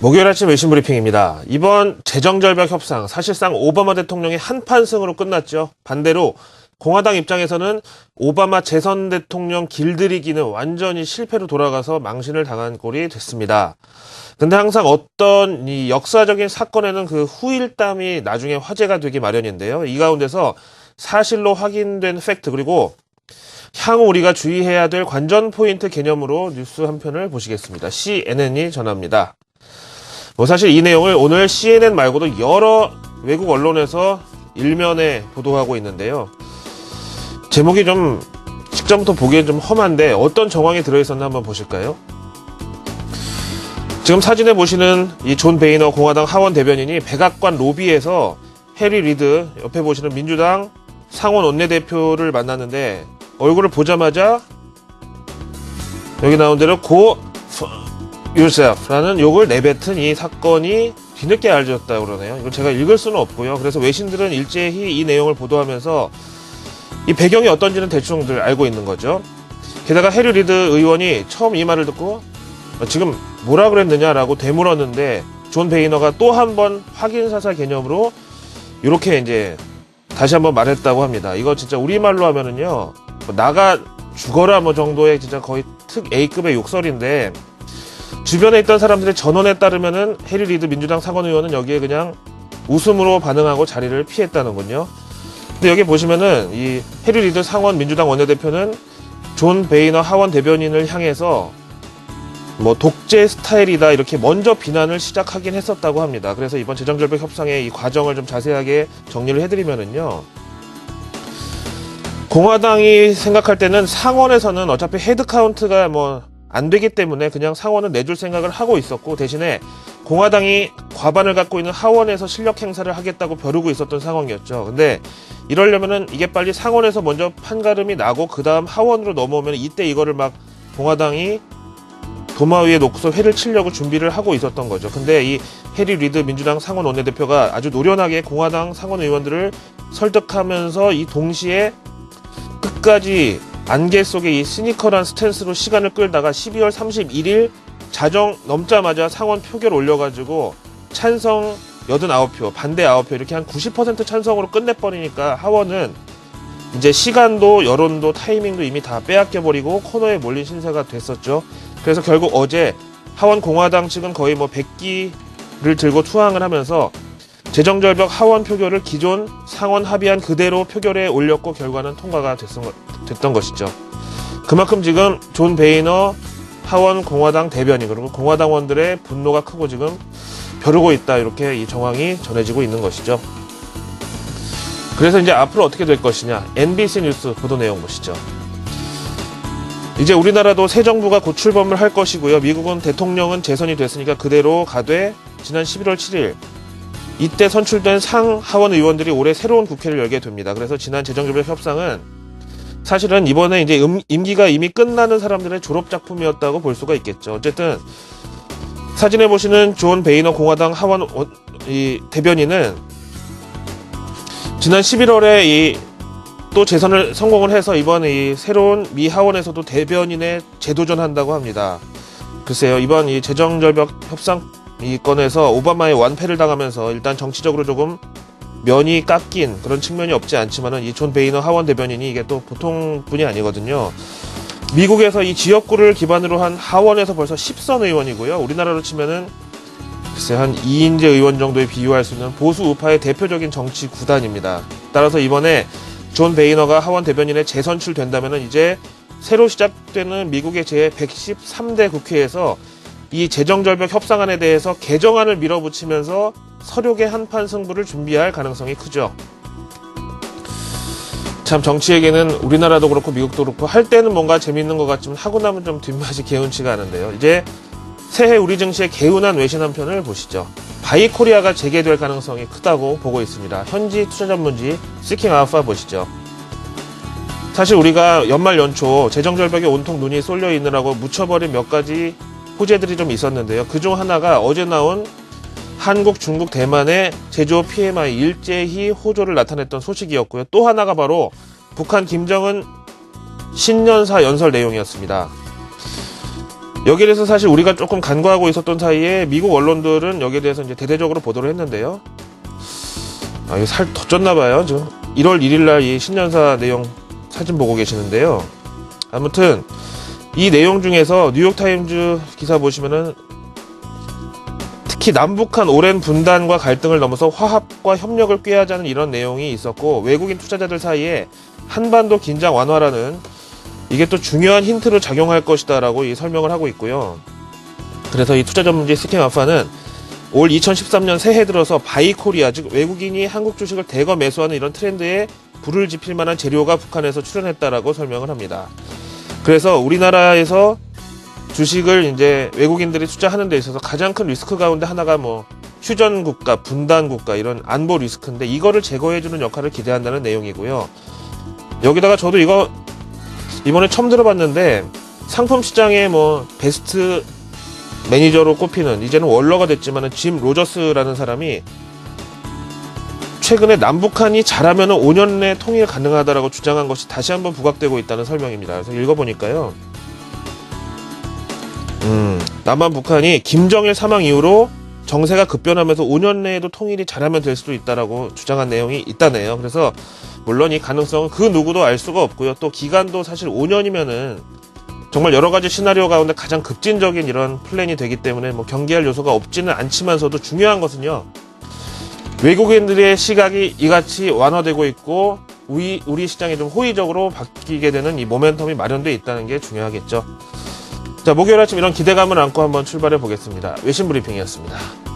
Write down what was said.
목요일 아침 외신 브리핑입니다. 이번 재정절벽 협상, 사실상 오바마 대통령의 한판승으로 끝났죠. 반대로 공화당 입장에서는 오바마 재선 대통령 길들이기는 완전히 실패로 돌아가서 망신을 당한 꼴이 됐습니다. 근데 항상 어떤 이 역사적인 사건에는 그 후일담이 나중에 화제가 되기 마련인데요. 이 가운데서 사실로 확인된 팩트, 그리고 향후 우리가 주의해야 될 관전 포인트 개념으로 뉴스 한 편을 보시겠습니다. CNN이 전합니다. 사실 이 내용을 오늘 CNN 말고도 여러 외국 언론에서 일면에 보도하고 있는데요. 제목이 좀 직전부터 보기엔 좀 험한데 어떤 정황이 들어있었나 한번 보실까요? 지금 사진에 보시는 이 존 베이너 공화당 하원 대변인이 백악관 로비에서 해리 리드, 옆에 보시는 민주당 상원 원내대표를 만났는데 얼굴을 보자마자 여기 나온 대로 go yourself라는 욕을 내뱉은 이 사건이 뒤늦게 알려졌다고 그러네요. 이걸 제가 읽을 수는 없고요. 그래서 외신들은 일제히 이 내용을 보도하면서 이 배경이 어떤지는 대충들 알고 있는 거죠. 게다가 해리 리드 의원이 처음 이 말을 듣고 지금 뭐라 그랬느냐라고 되물었는데 존 베이너가 또 한 번 확인사살 개념으로 이렇게 이제 다시 한번 말했다고 합니다. 이거 진짜 우리말로 하면은요, 나가 죽어라 뭐 정도의 진짜 거의 특 A급의 욕설인데, 주변에 있던 사람들의 전언에 따르면은 해리 리드 민주당 상원 의원은 여기에 그냥 웃음으로 반응하고 자리를 피했다는군요. 근데 여기 보시면은 이 해리 리드 상원 민주당 원내대표는 존 베이너 하원 대변인을 향해서 뭐 독재 스타일이다 이렇게 먼저 비난을 시작하긴 했었다고 합니다. 그래서 이번 재정절벽 협상의 이 과정을 좀 자세하게 정리를 해드리면은요, 공화당이 생각할 때는 상원에서는 어차피 헤드 카운트가 뭐 안 되기 때문에 그냥 상원은 내줄 생각을 하고 있었고, 대신에 공화당이 과반을 갖고 있는 하원에서 실력 행사를 하겠다고 벼르고 있었던 상황이었죠. 근데 이러려면은 이게 빨리 상원에서 먼저 판가름이 나고 그 다음 하원으로 넘어오면 이때 이거를 막 공화당이 도마 위에 놓고서 회를 치려고 준비를 하고 있었던 거죠. 근데 이 해리 리드 민주당 상원 원내대표가 아주 노련하게 공화당 상원 의원들을 설득하면서 이 동시에 끝까지 안개 속의 이 시니컬한 스탠스로 시간을 끌다가 12월 31일 자정 넘자마자 상원 표결 올려가지고 찬성 89표, 반대 9표 이렇게 한 90% 찬성으로 끝내버리니까 하원은 이제 시간도 여론도 타이밍도 이미 다 빼앗겨버리고 코너에 몰린 신세가 됐었죠. 그래서 결국 어제 하원 공화당 측은 거의 뭐 100기를 들고 투항을 하면서 재정절벽 하원 표결을 기존 상원 합의안 그대로 표결에 올렸고 결과는 통과가 됐던 것이죠. 그만큼 지금 존 베이너 하원 공화당 대변인 그리고 공화당원들의 분노가 크고 지금 벼르고 있다, 이렇게 이 정황이 전해지고 있는 것이죠. 그래서 이제 앞으로 어떻게 될 것이냐, NBC 뉴스 보도 내용 보시죠. 이제 우리나라도 새 정부가 곧 출범을 할 것이고요. 미국은 대통령은 재선이 됐으니까 그대로 가되 지난 11월 7일 이때 선출된 상하원 의원들이 올해 새로운 국회를 열게 됩니다. 그래서 지난 재정절벽 협상은 사실은 이번에 이제 임기가 이미 끝나는 사람들의 졸업작품이었다고 볼 수가 있겠죠. 어쨌든 사진에 보시는 존 베이너 공화당 하원 이 대변인은 지난 11월에 또 재선을 성공을 해서 이번 이 새로운 미 하원에서도 대변인에 재도전한다고 합니다. 글쎄요, 이번 이 재정절벽 협상 이 건에서 오바마의 완패를 당하면서 일단 정치적으로 조금 면이 깎인 그런 측면이 없지 않지만은 이 존 베이너 하원 대변인이 이게 또 보통 분이 아니거든요. 미국에서 이 지역구를 기반으로 한 하원에서 벌써 10선 의원이고요. 우리나라로 치면은 글쎄 한 2인제 의원 정도에 비유할 수 있는 보수 우파의 대표적인 정치 구단입니다. 따라서 이번에 존 베이너가 하원 대변인에 재선출된다면은 이제 새로 시작되는 미국의 제113대 국회에서 이 재정절벽 협상안에 대해서 개정안을 밀어붙이면서 서력의 한판 승부를 준비할 가능성이 크죠. 참 정치에게는 우리나라도 그렇고 미국도 그렇고 할 때는 뭔가 재밌는 것 같지만 하고 나면 좀 뒷맛이 개운치가 않은데요. 이제 새해 우리 증시의 개운한 외신 한 편을 보시죠. 바이코리아가 재개될 가능성이 크다고 보고 있습니다. 현지 투자 전문지 시킹 알파 보시죠. 사실 우리가 연말 연초 재정절벽에 온통 눈이 쏠려 있느라고 묻혀버린 몇 가지 호재들이 좀 있었는데요. 그중 하나가 어제 나온 한국, 중국, 대만의 제조업 PMI 일제히 호조를 나타냈던 소식이었고요. 또 하나가 바로 북한 김정은 신년사 연설 내용이었습니다. 여기에 대해서 사실 우리가 조금 간과하고 있었던 사이에 미국 언론들은 여기에 대해서 이제 대대적으로 보도를 했는데요. 이거 살 더 쪘나봐요. 지금 1월 1일날 이 신년사 내용 사진 보고 계시는데요. 아무튼 이 내용 중에서 뉴욕타임즈 기사 보시면은 특히 남북한 오랜 분단과 갈등을 넘어서 화합과 협력을 꾀하자는 이런 내용이 있었고, 외국인 투자자들 사이에 한반도 긴장 완화라는 이게 또 중요한 힌트로 작용할 것이다 라고 이 설명을 하고 있고요. 그래서 이 투자 전문지 스킨 알파는 올 2013년 새해 들어서 바이코리아, 즉 외국인이 한국 주식을 대거 매수하는 이런 트렌드에 불을 지필 만한 재료가 북한에서 출현했다라고 설명을 합니다. 그래서 우리나라에서 주식을 이제 외국인들이 투자하는 데 있어서 가장 큰 리스크 가운데 하나가 뭐 휴전 국가, 분단 국가 이런 안보 리스크인데, 이거를 제거해주는 역할을 기대한다는 내용이고요. 여기다가 저도 이거 이번에 처음 들어봤는데, 상품 시장에 뭐 베스트 매니저로 꼽히는, 이제는 월러가 됐지만은 짐 로저스라는 사람이 최근에 남북한이 잘하면 5년 내 통일 가능하다라고 주장한 것이 다시 한번 부각되고 있다는 설명입니다. 그래서 읽어보니까요. 남한 북한이 김정일 사망 이후로 정세가 급변하면서 5년 내에도 통일이 잘하면 될 수도 있다라고 주장한 내용이 있다네요. 그래서 물론 이 가능성은 그 누구도 알 수가 없고요. 또 기간도 사실 5년이면은 정말 여러 가지 시나리오 가운데 가장 급진적인 이런 플랜이 되기 때문에 뭐 경계할 요소가 없지는 않지만서도 중요한 것은요, 외국인들의 시각이 이같이 완화되고 있고 우리 시장이 좀 호의적으로 바뀌게 되는 이 모멘텀이 마련되어 있다는 게 중요하겠죠. 자, 목요일 아침 이런 기대감을 안고 한번 출발해 보겠습니다. 외신 브리핑이었습니다.